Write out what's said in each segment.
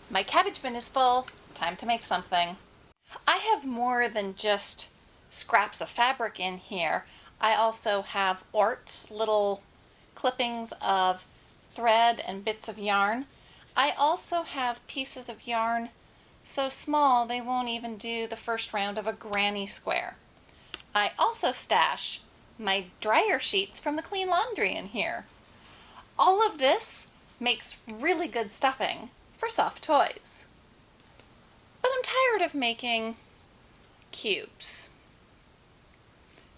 My cabbage bin is full. Time to make something. I have more than just scraps of fabric in here. I also have orts, little clippings of thread and bits of yarn. I also have pieces of yarn so small they won't even do the first round of a granny square. I also stash my dryer sheets from the clean laundry in here. All of this makes really good stuffing for soft toys. But I'm tired of making cubes.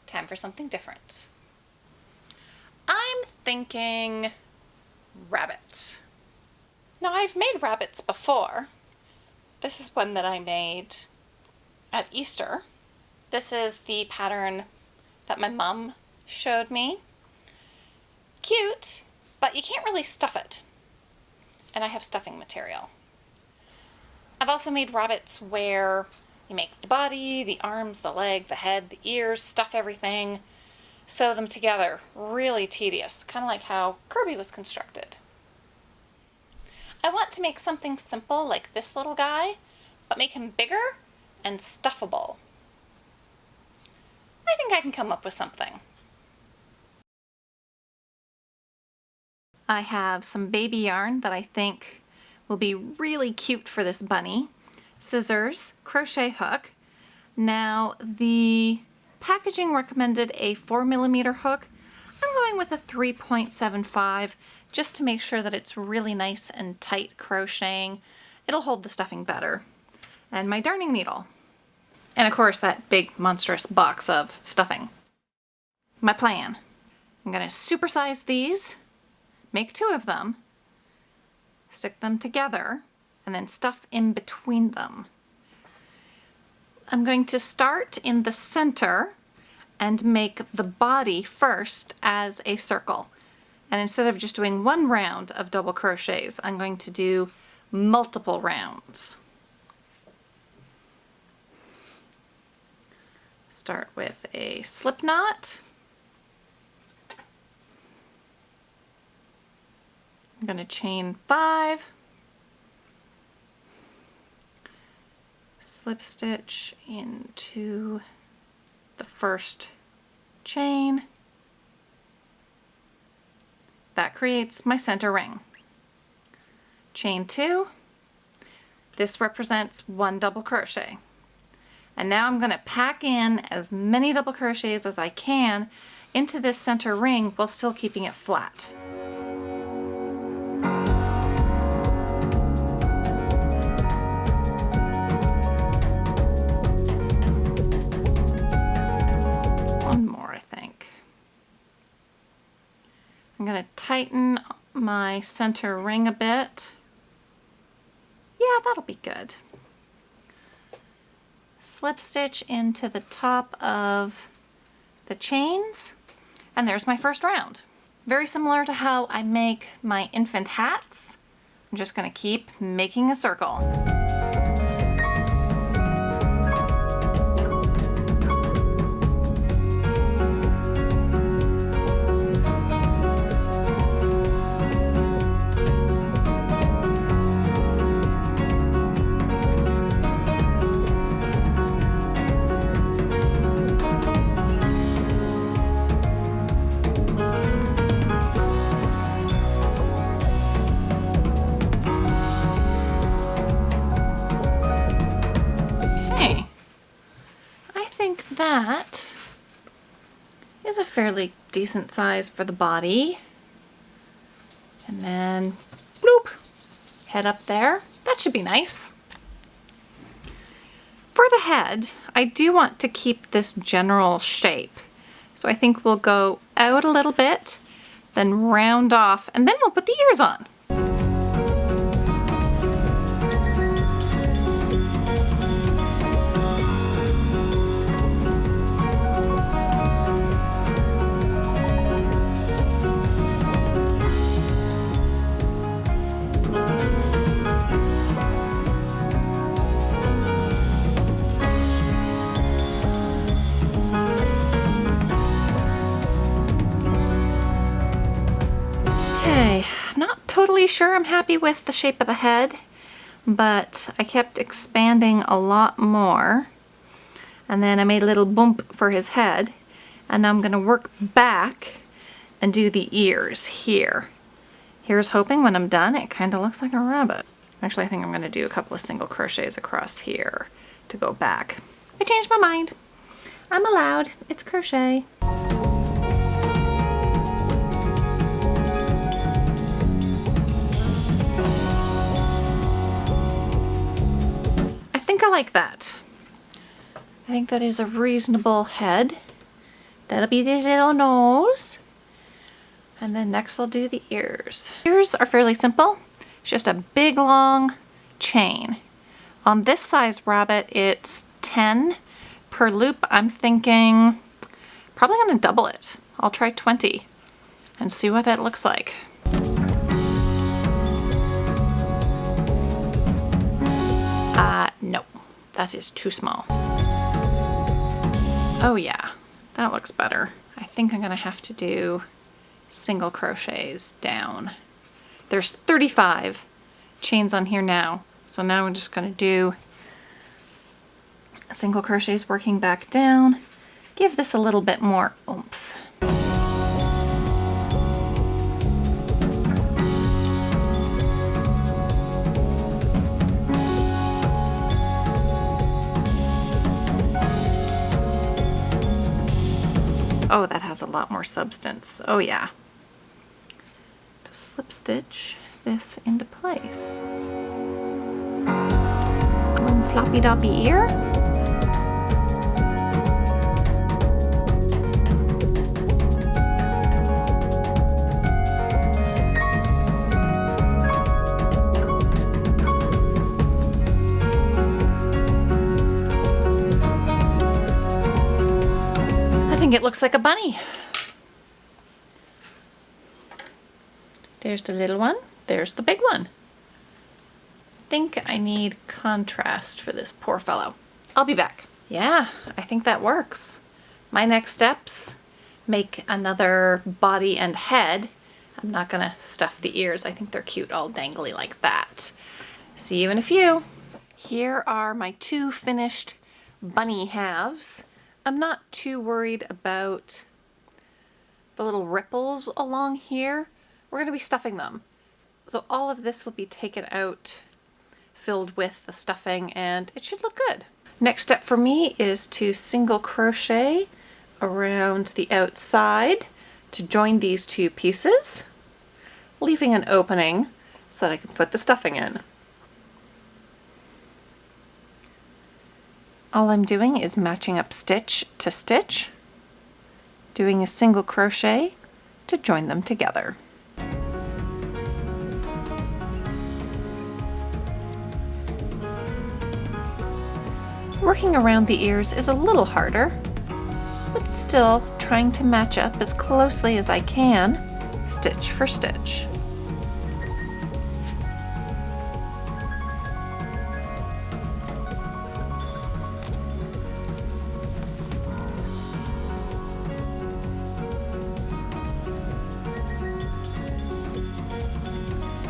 Time for something different. I'm thinking rabbit. Now I've made rabbits before. This is one that I made at Easter. This is the pattern that my mom showed me. Cute, but you can't really stuff it. And I have stuffing material. I've also made rabbits where you make the body, the arms, the leg, the head, the ears, stuff everything, sew them together. Really tedious, kind of like how Kirby was constructed. I want to make something simple like this little guy, but make him bigger and stuffable. I think I can come up with something. I have some baby yarn that I think will be really cute for this bunny. Scissors, crochet hook. Now the packaging recommended a 4mm hook. I'm going with a 3.75 just to make sure that it's really nice and tight crocheting. It'll hold the stuffing better. And my darning needle. And of course that big monstrous box of stuffing. My plan. I'm going to supersize these, make 2 of them, stick them together, and then stuff in between them. I'm going to start in the center and make the body first as a circle. And instead of just doing 1 round of double crochets, I'm going to do multiple rounds. Start with a slip knot. I'm going to chain 5, slip stitch into the first chain. That creates my center ring. Chain 2. This represents 1 double crochet. And now I'm going to pack in as many double crochets as I can into this center ring while still keeping it flat. One more, I think. I'm going to tighten my center ring a bit. Yeah, that'll be good. Slip stitch into the top of the chains, and there's my first round. Very similar to how I make my infant hats. I'm just going to keep making a circle. That is a fairly decent size for the body. And then, bloop, head up there. That should be nice. For the head, I do want to keep this general shape. So I think we'll go out a little bit, then round off, and then we'll put the ears on. Totally sure I'm happy with the shape of the head, but I kept expanding a lot more. And then I made a little bump for his head. And now I'm gonna work back and do the ears here. Here's hoping when I'm done, it kind of looks like a rabbit. Actually, I think I'm gonna do a couple of single crochets across here to go back. I changed my mind. I'm allowed, it's crochet. I think I like that. I think that is a reasonable head. That'll be his little nose. And then next I'll do the ears. Ears are fairly simple. It's just a big long chain. On this size rabbit, it's 10 per loop. I'm thinking probably gonna double it. I'll try 20 and see what that looks like. No, that is too small. Oh yeah, that looks better. I think I'm gonna have to do single crochets down. There's 35 chains on here now. So now I'm just gonna do single crochets working back down. Give this a little bit more oomph. Oh, that has a lot more substance. Oh yeah. To slip stitch this into place. One floppy doppy ear. I think it looks like a bunny. There's the little one, there's the big one. I think I need contrast for this poor fellow. I'll be back. Yeah, I think that works. My next steps, make another body and head. I'm not gonna stuff the ears. I think they're cute all dangly like that. See you in a few. Here are my two finished bunny halves. I'm not too worried about the little ripples along here. We're gonna be stuffing them. So all of this will be taken out, filled with the stuffing, and it should look good. Next step for me is to single crochet around the outside to join these two pieces, leaving an opening so that I can put the stuffing in. All I'm doing is matching up stitch to stitch, doing a single crochet to join them together. Working around the ears is a little harder, but still trying to match up as closely as I can, stitch for stitch.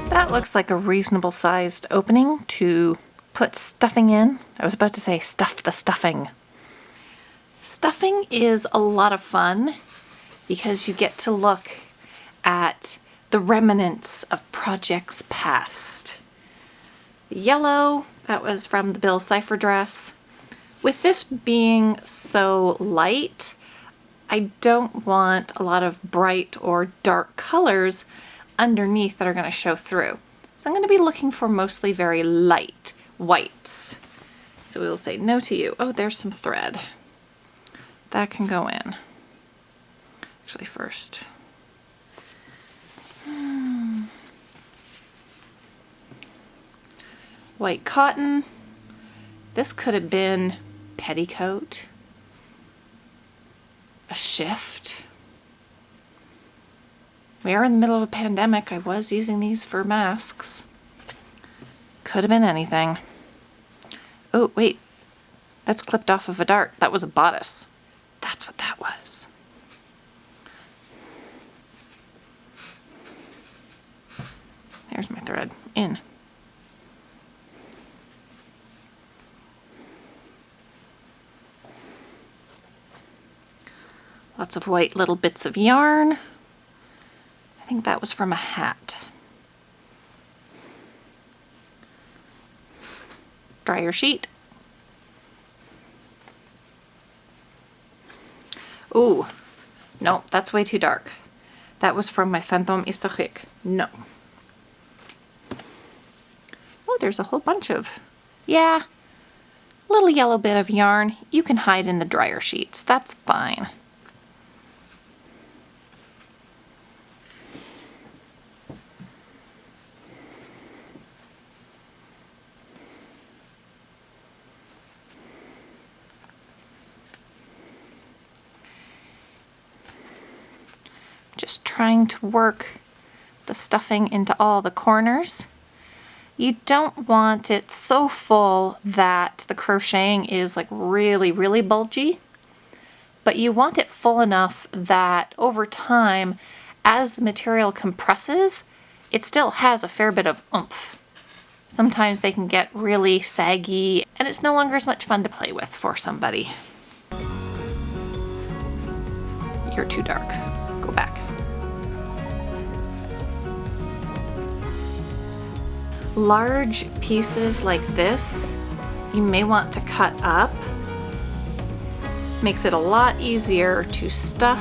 That looks like a reasonable sized opening to put stuffing in. I was about to say stuff the stuffing. Stuffing is a lot of fun because you get to look at the remnants of projects past. The yellow, that was from the Bill Cipher dress. With this being so light, I don't want a lot of bright or dark colors underneath that are going to show through. So I'm going to be looking for mostly very light whites. So we will say no to you. Oh, there's some thread. That can go in. Actually first. White cotton. This could have been petticoat. A shift. We are in the middle of a pandemic. I was using these for masks. Could have been anything. Oh, wait. That's clipped off of a dart. That was a bodice. That's what that was. There's my thread. In. Lots of white little bits of yarn. I think that was from a hat. Dryer sheet. Ooh, no, that's way too dark. That was from my Fantôme Historique. No. Oh, there's a whole bunch of, yeah, little yellow bit of yarn. You can hide in the dryer sheets. That's fine. Just trying to work the stuffing into all the corners. You don't want it so full that the crocheting is like really, really bulgy, but you want it full enough that over time, as the material compresses, it still has a fair bit of oomph. Sometimes they can get really saggy and it's no longer as much fun to play with for somebody. You're too dark. Go back. Large pieces like this, you may want to cut up. Makes it a lot easier to stuff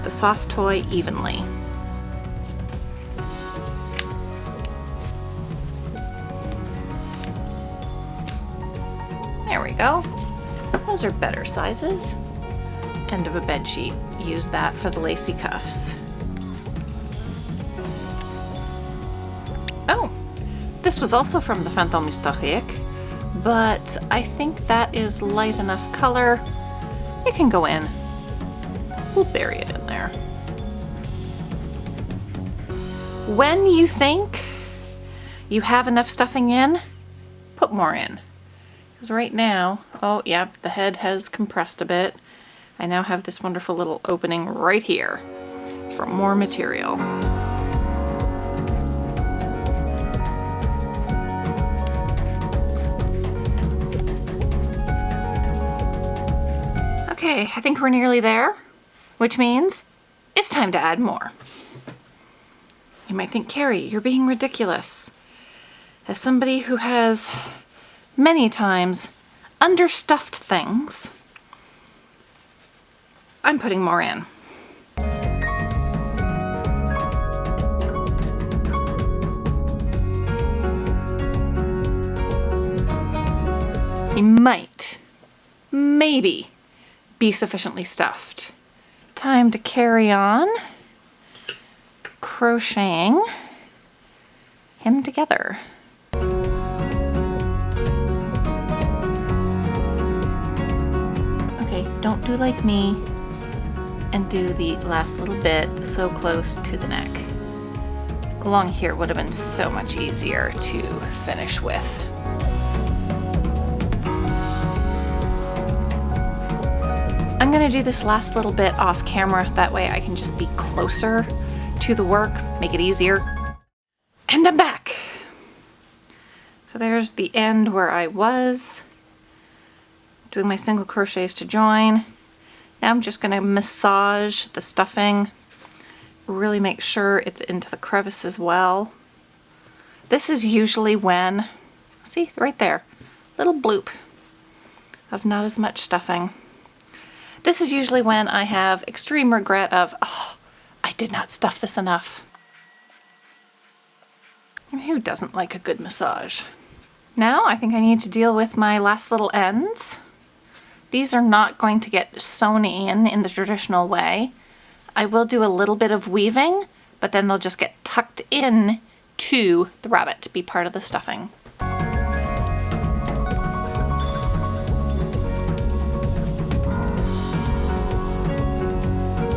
the soft toy evenly. There we go. Those are better sizes. End of a bed sheet. Use that for the lacy cuffs. Oh, this was also from the Fantôme Historique, but I think that is light enough color. It can go in. We'll bury it in there. When you think you have enough stuffing in, put more in. Because right now, oh yeah, the head has compressed a bit. I now have this wonderful little opening right here for more material. Okay, I think we're nearly there, which means it's time to add more. You might think, Carrie, you're being ridiculous. As somebody who has many times understuffed things, I'm putting more in. You might, maybe, be sufficiently stuffed. Time to carry on crocheting him together. Okay, don't do like me and do the last little bit so close to the neck. Along here would have been so much easier to finish with. I'm gonna do this last little bit off camera, that way I can just be closer to the work, make it easier. And I'm back. So there's the end where I was doing my single crochets to join. Now I'm just gonna massage the stuffing, really make sure it's into the crevices well. This is usually when, see right there, little bloop of not as much stuffing. This is usually when I have extreme regret of, oh, I did not stuff this enough. Who doesn't like a good massage? Now I think I need to deal with my last little ends. These are not going to get sewn in the traditional way. I will do a little bit of weaving, but then they'll just get tucked in to the rabbit to be part of the stuffing.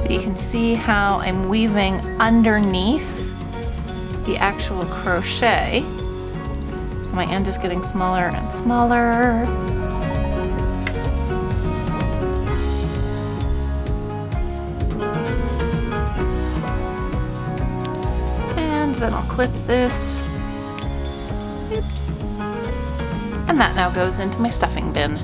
So you can see how I'm weaving underneath the actual crochet. So my end is getting smaller and smaller. And then I'll clip this. Oops. And that now goes into my stuffing bin.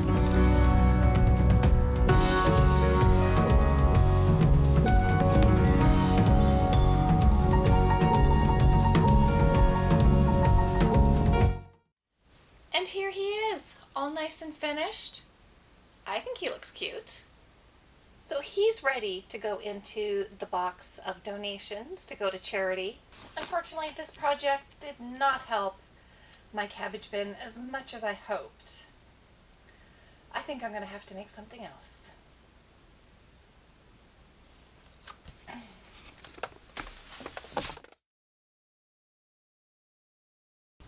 And here he is, all nice and finished. I think he looks cute. So he's ready to go into the box of donations to go to charity. Unfortunately, this project did not help my cabbage bin as much as I hoped. I think I'm going to have to make something else.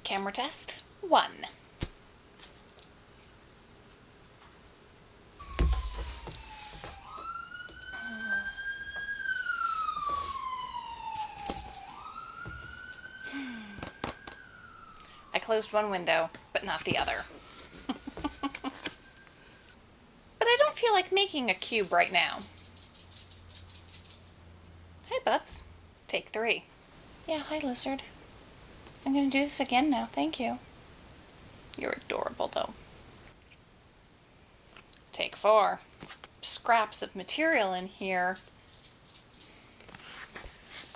Camera test 1. I closed one window, but not the other. But I don't feel like making a cube right now. Hi, Bubs. Take 3. Yeah, hi, Lizard. I'm going to do this again now, thank you. You're adorable, though. Take 4. Scraps of material in here.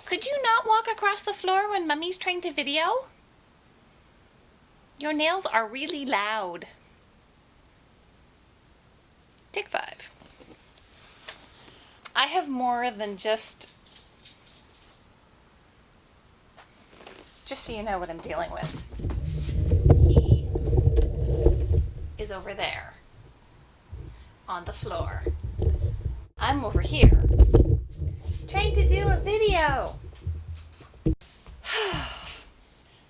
Could you not walk across the floor when Mummy's trying to video? Your nails are really loud. Take 5. I have more than just so you know what I'm dealing with. He is over there on the floor. I'm over here trying to do a video.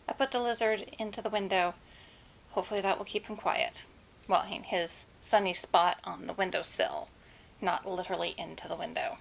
I put the lizard into the window. Hopefully that will keep him quiet. Well, his sunny spot on the windowsill, not literally into the window.